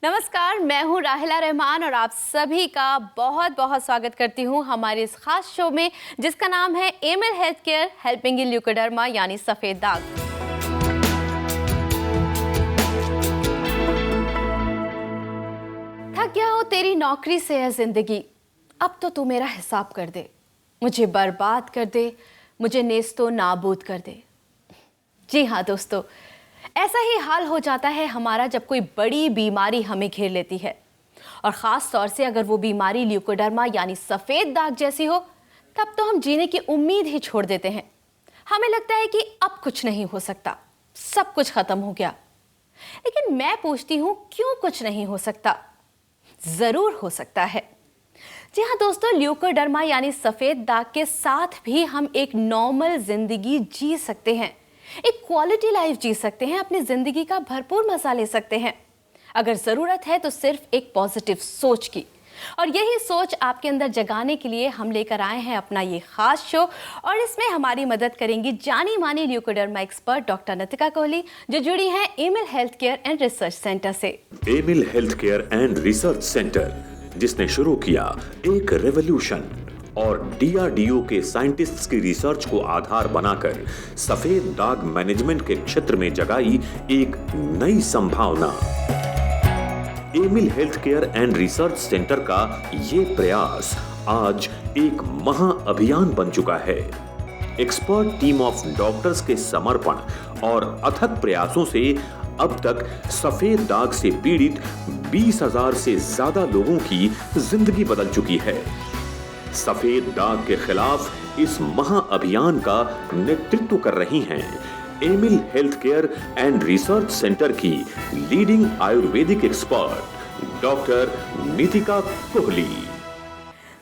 नमस्कार, मैं हूं राहिला रहमान और आप सभी का बहुत बहुत स्वागत करती हूं हमारे इस खास शो में जिसका नाम है Emil health care helping in leucoderma यानी सफेद दाग। थक गया हो तेरी नौकरी से है जिंदगी, अब तो तू मेरा हिसाब कर दे, मुझे बर्बाद कर दे, मुझे नेस्तो नाबूद कर दे। जी हाँ दोस्तों, ऐसा ही हाल हो जाता है हमारा जब कोई बड़ी बीमारी हमें घेर लेती है और ख़ास तौर से अगर वो बीमारी ल्यूकोडर्मा यानी सफ़ेद दाग जैसी हो, तब तो हम जीने की उम्मीद ही छोड़ देते हैं। हमें लगता है कि अब कुछ नहीं हो सकता, सब कुछ ख़त्म हो गया। लेकिन मैं पूछती हूँ, क्यों कुछ नहीं हो सकता? ज़रूर हो सकता है। जी हाँ दोस्तों, ल्यूकोडर्मा यानी सफ़ेद दाग के साथ भी हम एक नॉर्मल ज़िंदगी जी सकते हैं, एक क्वालिटी लाइफ जी सकते हैं, अपनी जिंदगी का भरपूर मजा ले सकते हैं अगर जरूरत है तो सिर्फ एक पॉजिटिव सोच की। और यही सोच आपके अंदर जगाने के लिए हम लेकर आए हैं अपना ये खास शो और इसमें हमारी मदद करेंगी जानी मानी leucoderma expert doctor Nitika Kohli जो जुड़ी हैं Aimil health care and research centre से। Aimil health care and research centre जिसने शुरू किया एक रेवोल्यूशन और डीआरडीओ के साइंटिस्ट्स की रिसर्च को आधार बनाकर सफेद दाग मैनेजमेंट के क्षेत्र में जगाई एक नई संभावना। Emil health care and research centre का ये प्रयास आज एक महा अभियान बन चुका है। एक्सपर्ट टीम ऑफ डॉक्टर्स के समर्पण और अथक प्रयासों से अब तक सफेद दाग से पीड़ित 20,000 से ज्यादा लोगों की जिंदगी बदल चुकी है। सफेद दाग के खिलाफ इस महा अभियान का नेतृत्व कर रही हैं Aimil health care and research centre की leading Ayurvedic expert doctor Nitika Kohli.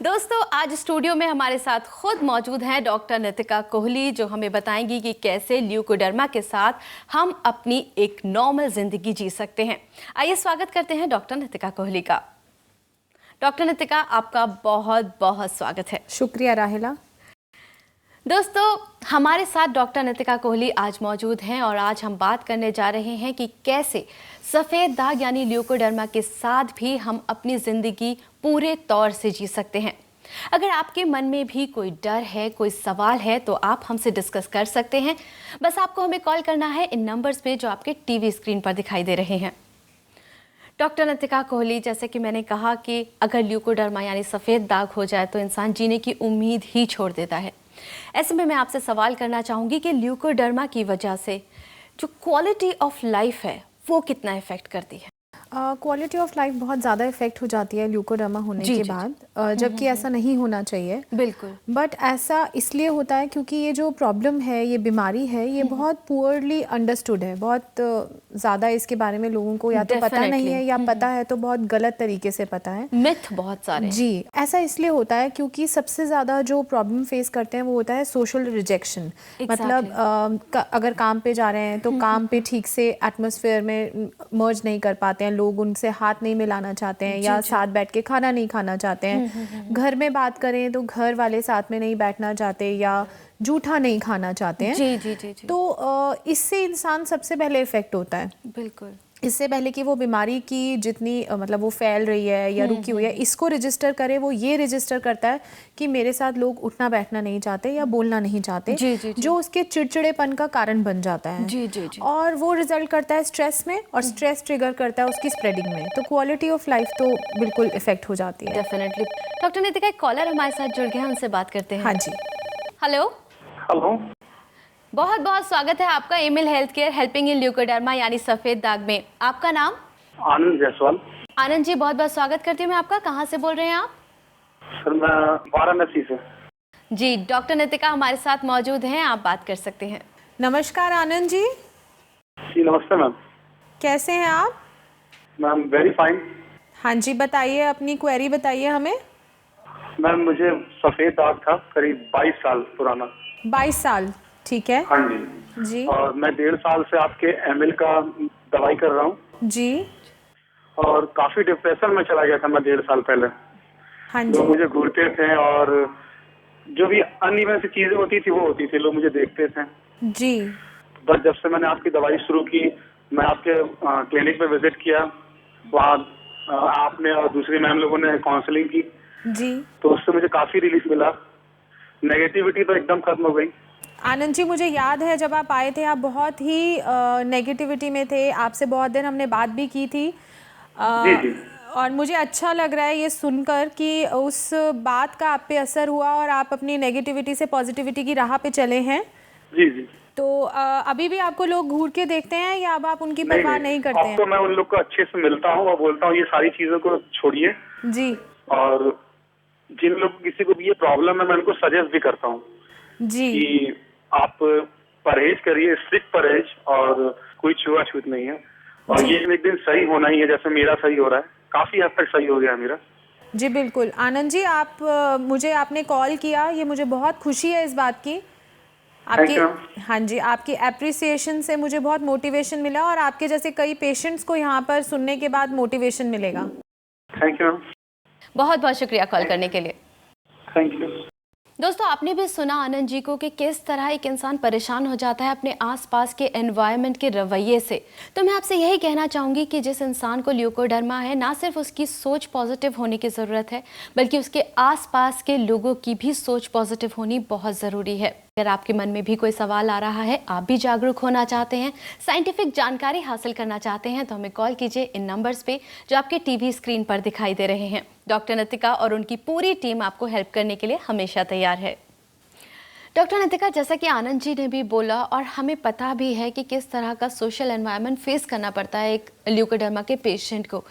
दोस्तों, आज स्टूडियो में हमारे साथ खुद मौजूद हैं डॉक्टर नितिका कोहली जो हमें बताएंगी कि कैसे ल्यूकोडर्मा के साथ हम अपनी एक नॉर्मल जिंदगी जी सकते हैं। आइए स्वागत करते हैं डॉक्टर नितिका कोहली का। डॉक्टर नितिका, आपका बहुत बहुत स्वागत है। शुक्रिया राहिला। दोस्तों, हमारे साथ डॉक्टर नितिका कोहली आज मौजूद हैं और आज हम बात करने जा रहे हैं कि कैसे सफ़ेद दाग यानी ल्यूकोडर्मा के साथ भी हम अपनी ज़िंदगी पूरे तौर से जी सकते हैं। अगर आपके मन में भी कोई डर है, कोई सवाल है तो आप हमसे डिस्कस कर सकते हैं। बस आपको हमें कॉल करना है इन नंबर्स पे जो आपके टीवी स्क्रीन पर दिखाई दे रहे हैं। डॉक्टर नितिका कोहली, जैसे कि मैंने कहा कि अगर ल्यूकोडर्मा यानी सफ़ेद दाग हो जाए तो इंसान जीने की उम्मीद ही छोड़ देता है। ऐसे में मैं आपसे सवाल करना चाहूँगी कि ल्यूकोडर्मा की वजह से जो क्वालिटी ऑफ लाइफ है वो कितना इफ़ेक्ट करती है? क्वालिटी ऑफ लाइफ बहुत ज़्यादा इफेक्ट हो जाती है ल्यूकोडर्मा होने के बाद, जबकि ऐसा नहीं होना चाहिए। बिल्कुल। बट ऐसा इसलिए होता है क्योंकि ये जो प्रॉब्लम है, ये बीमारी है, ये बहुत पुअरली अंडरस्टूड है। बहुत ज़्यादा इसके बारे में लोगों को या तो पता नहीं है या पता है तो बहुत गलत तरीके से पता है। मिथ बहुत सारे। जी, ऐसा इसलिए होता है क्योंकि सबसे ज़्यादा जो प्रॉब्लम फेस करते हैं वो होता है सोशल रिजेक्शन। मतलब अगर काम पे जा रहे हैं तो काम पे ठीक से एटमॉस्फेयर में मर्ज नहीं कर पाते हैं, लोग उनसे हाथ नहीं मिलाना चाहते हैं या साथ बैठ के खाना नहीं खाना चाहते हैं। घर में बात करें तो घर वाले साथ में नहीं बैठना चाहते या जूठा नहीं खाना चाहते हैं। जी जी जी जी। तो इससे इंसान सबसे पहले इफेक्ट होता है। बिल्कुल। इससे पहले कि वो बीमारी की जितनी मतलब वो फैल रही है या रुकी हुई है, इसको रजिस्टर करे, वो ये रजिस्टर करता है कि मेरे साथ लोग उठना बैठना नहीं चाहते या बोलना नहीं चाहते। जी, जी, जी। जो उसके चिड़चिड़ेपन का कारण बन जाता है। जी जी जी। और वो रिजल्ट करता है स्ट्रेस में और स्ट्रेस ट्रिगर करता है उसकी स्प्रेडिंग में। तो क्वालिटी ऑफ लाइफ तो बिल्कुल इफेक्ट हो जाती है। डेफिनेटली। डॉक्टर नितिका, एक कॉलर हमारे साथ जुड़ गए हैं, उनसे बात करते हैं। हाँ जी। हेलो। हेलो। बहुत बहुत स्वागत है आपका Emil health care helping in leucoderma यानी सफ़ेद दाग में। आपका नाम? आनंद जायसवाल। आनंद जी, बहुत बहुत स्वागत करती हूँ मैं आपका। कहाँ से बोल रहे हैं आप? सर मैं वाराणसी से। जी, डॉक्टर नितिका हमारे साथ मौजूद हैं, आप बात कर सकते हैं। नमस्कार आनंद जी। जी नमस्ते मैम। कैसे हैं आप? Ma'am very fine. हाँ जी, बताइए, अपनी क्वेरी बताइए हमें। मैम मुझे सफेद दाग था, करीब 22 साल पुराना। 22 साल, ठीक है। हाँ जी। जी। और मैं 1.5 साल से आपके एमिल का दवाई कर रहा हूँ। जी। और काफी डिप्रेशन में चला गया था मैं 1.5 साल पहले। हाँ लोग जी। मुझे घूरते थे और जो भी अनइवन सी चीजें होती थी वो होती थी, लोग मुझे देखते थे। जी। बस जब से मैंने आपकी दवाई शुरू की, मैं आपके क्लिनिक पे विजिट किया वहाँ आपने और दूसरी मैम लोगों ने काउंसलिंग की, जी तो उससे मुझे काफी रिलीफ मिला। नेगेटिविटी तो एकदम खत्म हो गई। आनंद जी, मुझे याद है जब आप आए थे आप बहुत ही नेगेटिविटी में थे, आपसे बहुत देर हमने बात भी की थी। जी जी और मुझे अच्छा लग रहा है ये सुनकर कि उस बात का आप पे असर हुआ और आप अपनी नेगेटिविटी से पॉजिटिविटी की राह पे चले हैं। जी जी। तो अभी भी आपको लोग घूर के देखते हैं या अब आप उनकी नहीं परवाह नहीं करते अब हैं? तो मैं उन लोग को अच्छे से मिलता हूँ और बोलता हूँ ये सारी चीजों को छोड़िए, जी और जिन लोग किसी को भी ये प्रॉब्लम है मैं उनको सजेस्ट भी करता हूँ जी कि आप परहेज करिए, स्ट्रिक्ट परहेज, और कोई छुआछूत नहीं है। और ये एक दिन सही होना ही है, जैसे मेरा सही हो रहा है, काफी हद तक सही हो गया मेरा। जी बिल्कुल आनंद जी, आप मुझे आपने कॉल किया, ये मुझे बहुत खुशी है इस बात की। आपकी, you. हाँ जी, आपकी एप्रिसिएशन से मुझे बहुत मोटिवेशन मिला और आपके जैसे कई पेशेंट्स को यहाँ पर सुनने के बाद मोटिवेशन मिलेगा। Thank you ma'am. बहुत बहुत शुक्रिया कॉल करने के लिए। Thank you. दोस्तों, आपने भी सुना आनंद जी को कि किस तरह एक इंसान परेशान हो जाता है अपने आसपास के एनवायरनमेंट के रवैये से। तो मैं आपसे यही कहना चाहूँगी कि जिस इंसान को ल्यूकोडर्मा है, ना सिर्फ उसकी सोच पॉजिटिव होने की ज़रूरत है, बल्कि उसके आसपास के लोगों की भी सोच पॉजिटिव होनी बहुत ज़रूरी है। अगर आपके मन में भी कोई सवाल आ रहा है, आप भी जागरूक होना चाहते हैं, साइंटिफिक जानकारी हासिल करना चाहते हैं, तो हमें कॉल कीजिए इन नंबर्स पे जो आपके टीवी स्क्रीन पर दिखाई दे रहे हैं। डॉक्टर नितिका और उनकी पूरी टीम आपको हेल्प करने के लिए हमेशा तैयार है। डॉक्टर नितिका, जैसा कि आनंद जी ने भी बोला और हमें पता भी है कि किस तरह का सोशल एनवायरनमेंट फेस करना पड़ता है एक ल्यूकोडर्मा के पेशेंट को,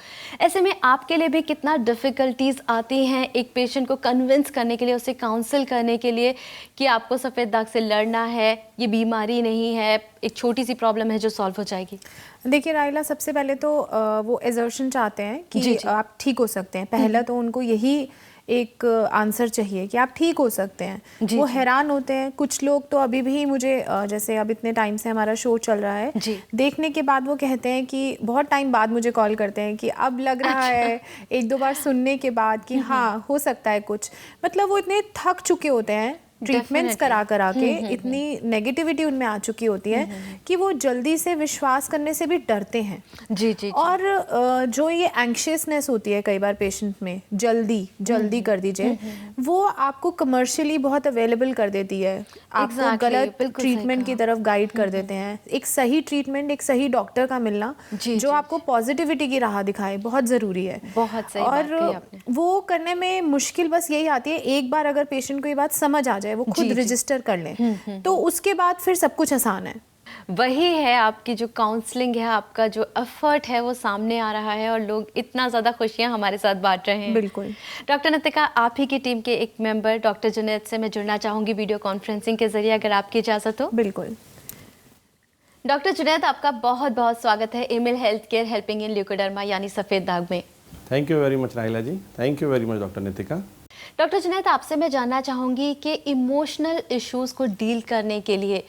ऐसे में आपके लिए भी कितना डिफ़िकल्टीज आती हैं एक पेशेंट को कन्विंस करने के लिए, उसे काउंसिल करने के लिए कि आपको सफ़ेद दाग से लड़ना है, ये बीमारी नहीं है, एक छोटी सी प्रॉब्लम है जो सॉल्व हो जाएगी। देखिए राइला, सबसे पहले तो वो एजर्शन चाहते हैं कि जी, जी। आप ठीक हो सकते हैं। पहला तो उनको यही एक आंसर चाहिए कि आप ठीक हो सकते हैं। जी, वो जी। हैरान होते हैं। कुछ लोग तो अभी भी मुझे जैसे अब इतने टाइम से हमारा शो चल रहा है, जी। देखने के बाद वो कहते हैं कि बहुत टाइम बाद मुझे कॉल करते हैं कि अब लग रहा है, एक दो बार सुनने के बाद कि हाँ हो सकता है कुछ। मतलब वो इतने थक चुके होते हैं ट्रीटमेंट्स करा करा के, इतनी नेगेटिविटी उनमें आ चुकी होती है कि वो जल्दी से विश्वास करने से भी डरते हैं। जी जी। और जो ये एंग्शियसनेस होती है कई बार पेशेंट में, जल्दी कर दीजिए, वो आपको कमर्शियली बहुत अवेलेबल कर देती है, आपको Exactly, गलत बिल्कुल सही ट्रीटमेंट की कहा। तरफ गाइड कर देते हैं। एक सही ट्रीटमेंट, एक सही डॉक्टर का मिलना जी, जो जी, आपको पॉजिटिविटी की राह दिखाए, बहुत ज़रूरी है। बहुत सही बात कही आपने। वो करने में मुश्किल बस यही आती है, एक बार अगर पेशेंट को ये बात समझ आ जाए, वो जी, खुद जी। रजिस्टर कर लें, तो उसके बाद फिर सब कुछ आसान है। वही है आपकी जो काउंसलिंग है, आपका जो एफर्ट है वो सामने आ रहा है और लोग इतना ज़्यादा खुशियां हमारे साथ बांट रहे हैं। बिल्कुल। डॉक्टर नितिका, आप ही की टीम के एक मेंबर डॉक्टर जुनैद से मैं जुड़ना चाहूँगी वीडियो कॉन्फ्रेंसिंग के जरिए, अगर आपकी इजाज़त हो। बिल्कुल। डॉक्टर जुनैद, आपका बहुत बहुत स्वागत है Emil health care helping in leucoderma यानी सफ़ेद दाग में। Thank you very much Rahila ji, thank you very much doctor Nitika. Doctor Junaid, आपसे मैं जानना चाहूँगी कि इमोशनल इश्यूज़ को डील करने के लिए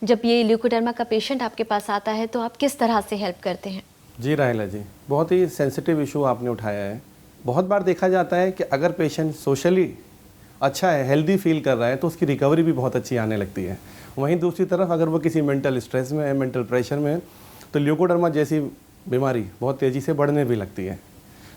जब ये ल्यूकोडर्मा का पेशेंट आपके पास आता है तो आप किस तरह से हेल्प करते हैं? जी राहिला जी, बहुत ही सेंसिटिव इशू आपने उठाया है। बहुत बार देखा जाता है कि अगर पेशेंट सोशली अच्छा है, हेल्दी फील कर रहा है, तो उसकी रिकवरी भी बहुत अच्छी आने लगती है। वहीं दूसरी तरफ अगर वो किसी मेंटल स्ट्रेस में है, मेंटल प्रेशर में है, तो ल्यूकोडर्मा जैसी बीमारी बहुत तेज़ी से बढ़ने भी लगती है।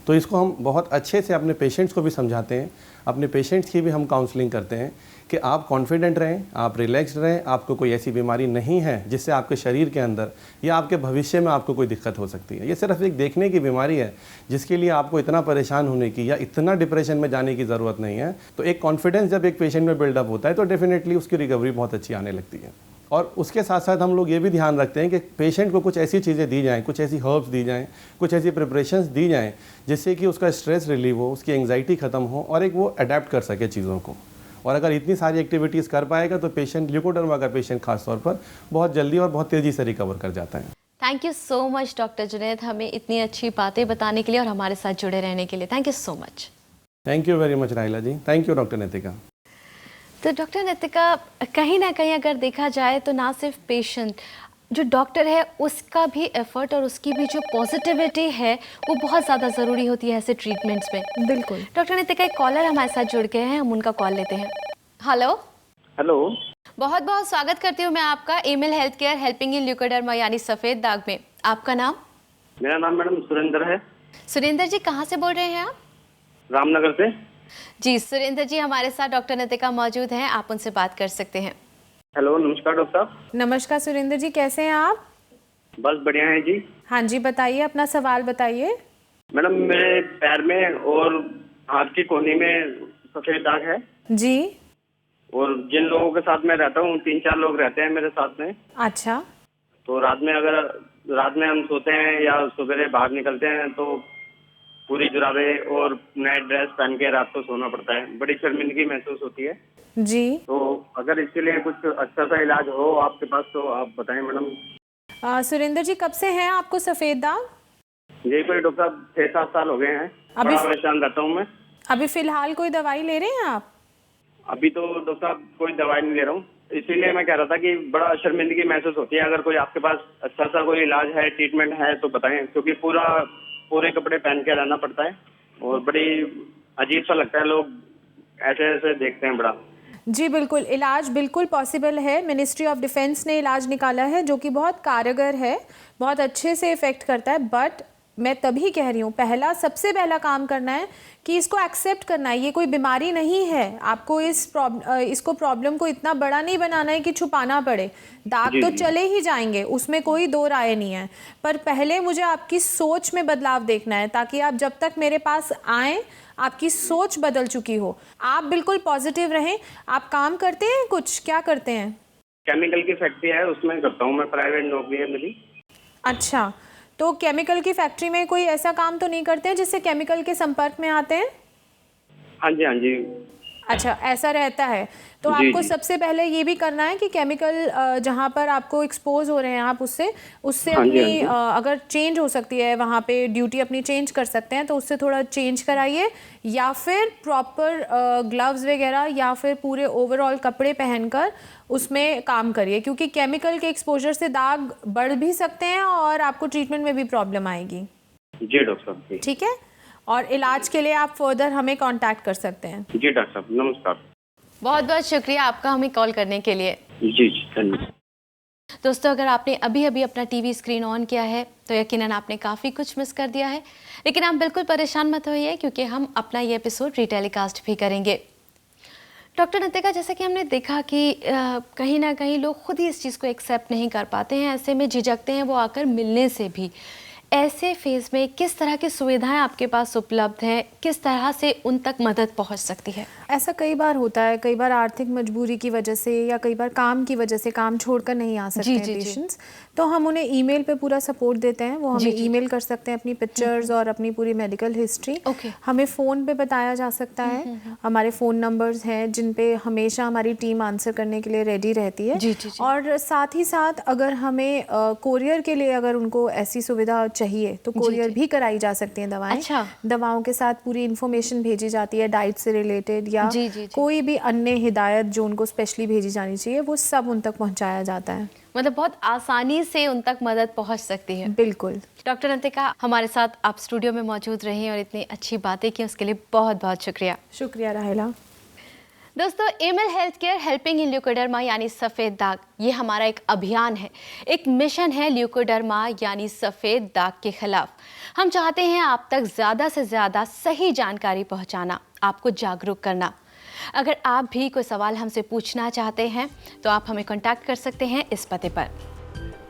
तो इसको हम बहुत अच्छे से अपने पेशेंट्स को भी समझाते हैं, अपने पेशेंट्स की भी हम काउंसलिंग करते हैं कि आप कॉन्फिडेंट रहें, आप रिलैक्स्ड रहें, आपको कोई ऐसी बीमारी नहीं है जिससे आपके शरीर के अंदर या आपके भविष्य में आपको कोई दिक्कत हो सकती है। ये सिर्फ एक देखने की बीमारी है जिसके लिए आपको इतना परेशान होने की या इतना डिप्रेशन में जाने की ज़रूरत नहीं है। तो एक कॉन्फिडेंस जब एक पेशेंट में बिल्डअप होता है तो डेफिनेटली उसकी रिकवरी बहुत अच्छी आने लगती है। और उसके साथ साथ हम लोग ये भी ध्यान रखते हैं कि पेशेंट को कुछ ऐसी चीज़ें दी जाएँ, कुछ ऐसी हर्ब्स दी जाएँ, कुछ ऐसी प्रिपरेशंस दी जाएँ जिससे कि उसका स्ट्रेस रिलीव हो, उसकी एंग्जाइटी ख़त्म हो और एक वो अडेप्ट कर सके चीज़ों को। और अगर इतनी सारी एक्टिविटीज़ कर पाएगा तो पेशेंट, ल्यूकोडर्मा का पेशेंट खास तौर पर, बहुत जल्दी और बहुत तेज़ी से रिकवर कर जाता है। Thank you so much doctor Junaid, हमें इतनी अच्छी बातें बताने के लिए और हमारे साथ जुड़े रहने के लिए। Thank you so much. Thank you very much Rahila ji, thank you doctor Nitika. तो डॉक्टर नितिका, कहीं ना कहीं अगर देखा जाए तो ना सिर्फ पेशेंट, जो डॉक्टर है उसका भी एफर्ट और उसकी भी जो पॉजिटिविटी है वो बहुत ज़्यादा ज़रूरी होती है ऐसे ट्रीटमेंट्स में। बिल्कुल। डॉक्टर नितिका, एक कॉलर हमारे साथ जुड़ गए हैं, हम उनका कॉल लेते हैं। हेलो। हेलो। बहुत बहुत स्वागत करती हूँ मैं आपका Emil health care helping in leucoderma यानी सफ़ेद दाग में। आपका नाम? मेरा नाम मैडम सुरेंद्र है। सुरेंद्र जी कहाँ से बोल रहे हैं आप? रामनगर से। जी सुरेंद्र जी, हमारे साथ डॉक्टर नितिका मौजूद हैं, आप उनसे बात कर सकते हैं। हेलो, नमस्कार डॉक्टर साहब। नमस्कार सुरेंद्र जी, कैसे हैं आप? बस बढ़िया है जी। हाँ जी, बताइए, अपना सवाल बताइए। मैडम, मेरे पैर में और हाथ की कोहनी में सफेद दाग है। जी। और जिन लोगों के साथ मैं रहता हूँ, 3-4 लोग रहते हैं मेरे साथ में। अच्छा। तो रात में हम सोते हैं या सवेरे बाहर निकलते हैं तो पूरी जुराबे और नाइट ड्रेस पहन के रात को सोना पड़ता है। बड़ी शर्मिंदगी महसूस होती है। जी। तो अगर इसके लिए कुछ अच्छा सा इलाज हो आपके पास तो आप बताएं मैडम। सुरेंद्र जी, कब से हैं आपको सफ़ेद दाग? यही कोई डॉक्टर साहब 6-7 साल हो गए हैं। अभी बड़ा परेशान रहता हूँ मैं। अभी फिलहाल कोई दवाई ले रहे हैं आप? अभी तो डॉक्टर साहब कोई दवाई नहीं ले रहा हूँ, इसीलिए मैं कह रहा था कि बड़ा शर्मिंदगी महसूस होती है। अगर कोई आपके पास अच्छा सा कोई इलाज है, ट्रीटमेंट है तो बताएं, क्योंकि पूरे कपड़े पहन के रहना पड़ता है और बड़ी अजीब सा लगता है। लोग ऐसे ऐसे देखते हैं बड़ा। जी बिल्कुल, इलाज बिल्कुल पॉसिबल है। मिनिस्ट्री ऑफ डिफेंस ने इलाज निकाला है जो कि बहुत कारगर है, बहुत अच्छे से इफ़ेक्ट करता है। बट मैं तभी कह रही हूँ, सबसे पहला काम करना है कि इसको एक्सेप्ट करना है। ये कोई बीमारी नहीं है, आपको इसको प्रॉब्लम को इतना बड़ा नहीं बनाना है कि छुपाना पड़े। दाग तो चले ही जाएंगे, उसमें कोई दो राय नहीं है, पर पहले मुझे आपकी सोच में बदलाव देखना है, ताकि आप जब तक मेरे पास आएँ आपकी सोच बदल चुकी हो। आप बिल्कुल पॉजिटिव रहें। आप काम करते हैं कुछ, क्या करते हैं? केमिकल की फैक्ट्री है, उसमें करता हूँ मैं, प्राइवेट नौकरी है मेरी। अच्छा, तो केमिकल की फैक्ट्री में कोई ऐसा काम तो नहीं करते हैं जिससे केमिकल के संपर्क में आते हैं? हाँ जी, हाँ जी। अच्छा, ऐसा रहता है। तो जी, आपको जी। सबसे पहले ये भी करना है कि केमिकल जहाँ पर आपको एक्सपोज हो रहे हैं आप उससे हाँ जी, अपनी हाँ जी। अगर चेंज हो सकती है, वहाँ पे ड्यूटी अपनी चेंज कर सकते हैं तो उससे थोड़ा चेंज कराइए, या फिर प्रॉपर ग्लव्स वगैरह या फिर पूरे ओवरऑल कपड़े पहनकर उसमें काम करिए, क्योंकि केमिकल के एक्सपोजर से दाग बढ़ भी सकते हैं और आपको ट्रीटमेंट में भी प्रॉब्लम आएगी। जी डॉक्टर साहब, जी। ठीक है, और इलाज के लिए आप फर्दर हमें कांटेक्ट कर सकते हैं। जी डॉक्टर साहब, नमस्कार। बहुत बहुत शुक्रिया आपका हमें कॉल करने के लिए। जी जी, धन्यवाद। दोस्तों, अगर आपने अभी अभी अपना टीवी स्क्रीन ऑन किया है तो यकीनन आपने काफ़ी कुछ मिस कर दिया है, लेकिन आप बिल्कुल परेशान मत होइए, क्योंकि हम अपना ये एपिसोड रीटेलीकास्ट भी करेंगे। डॉक्टर नितिका, जैसे कि हमने देखा कि कहीं ना कहीं लोग खुद ही इस चीज़ को एक्सेप्ट नहीं कर पाते हैं, ऐसे में झिझकते हैं वो आकर मिलने से भी। ऐसे फेज़ में किस तरह की सुविधाएं आपके पास उपलब्ध हैं, किस तरह से उन तक मदद पहुंच सकती है? ऐसा कई बार होता है, कई बार आर्थिक मजबूरी की वजह से या कई बार काम की वजह से काम छोड़कर नहीं आ सकते हैं पेशेंट्स, तो हम उन्हें ईमेल पे पूरा सपोर्ट देते हैं। वो हमें ईमेल कर सकते हैं अपनी पिक्चर्स और अपनी पूरी मेडिकल हिस्ट्री। हमें फ़ोन पे बताया जा सकता है। हमारे फ़ोन नंबर्स हैं जिन पे हमेशा हमारी टीम आंसर करने के लिए रेडी रहती है। और साथ ही साथ अगर हमें कोरियर के लिए अगर उनको ऐसी सुविधा चाहिए तो कोरियर भी कराई जा सकती हैं दवाएं। दवाओं के साथ पूरी इन्फॉर्मेशन भेजी जाती है, डाइट से रिलेटेड या कोई भी अन्य हिदायत जो उनको स्पेशली भेजी जानी चाहिए, वो सब उन तक पहुंचाया जाता है। मतलब बहुत आसानी से उन तक मदद पहुंच सकती है। बिल्कुल। डॉक्टर नितिका, हमारे साथ आप स्टूडियो में मौजूद रही और इतनी अच्छी बातें की, उसके लिए बहुत बहुत शुक्रिया। शुक्रिया राहिला। दोस्तों, Emil health care helping in leucoderma यानी सफ़ेद दाग, ये हमारा एक अभियान है, एक मिशन है ल्यूकोडर्मा यानी सफ़ेद दाग के खिलाफ। हम चाहते हैं आप तक ज़्यादा से ज़्यादा सही जानकारी पहुंचाना, आपको जागरूक करना। अगर आप भी कोई सवाल हमसे पूछना चाहते हैं तो आप हमें कांटेक्ट कर सकते हैं इस पते पर।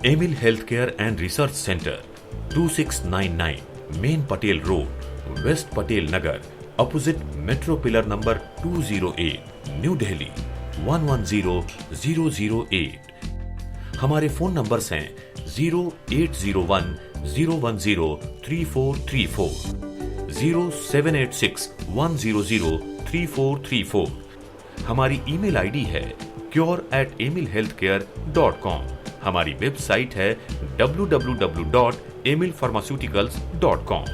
Emil health care and research centre, 2699 main Patel road, west Patel Nagar, opposite metro pillar number 208, new Delhi 110008। हमारे फोन नंबर्स हैं 0801 010 3434, 0786 100 3434। हमारी ईमेल आईडी है cure@emilhealthcare.com। हमारी वेबसाइट है www.emilpharmaceuticals.com।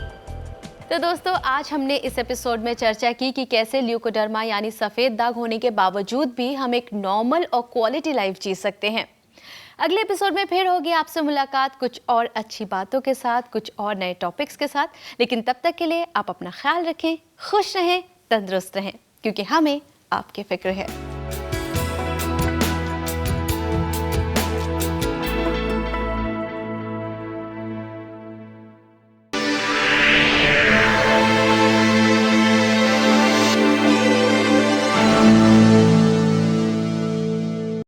तो दोस्तों, आज हमने इस एपिसोड में चर्चा की कि कैसे ल्यूकोडर्मा यानी सफ़ेद दाग होने के बावजूद भी हम एक नॉर्मल और क्वालिटी लाइफ जी सकते हैं। अगले एपिसोड में फिर होगी आपसे मुलाकात कुछ और अच्छी बातों के साथ, कुछ और नए टॉपिक्स के साथ। लेकिन तब तक के लिए आप अपना ख्याल रखें, खुश रहें, तंदुरुस्त रहें, क्योंकि हमें आपकी फिक्र है।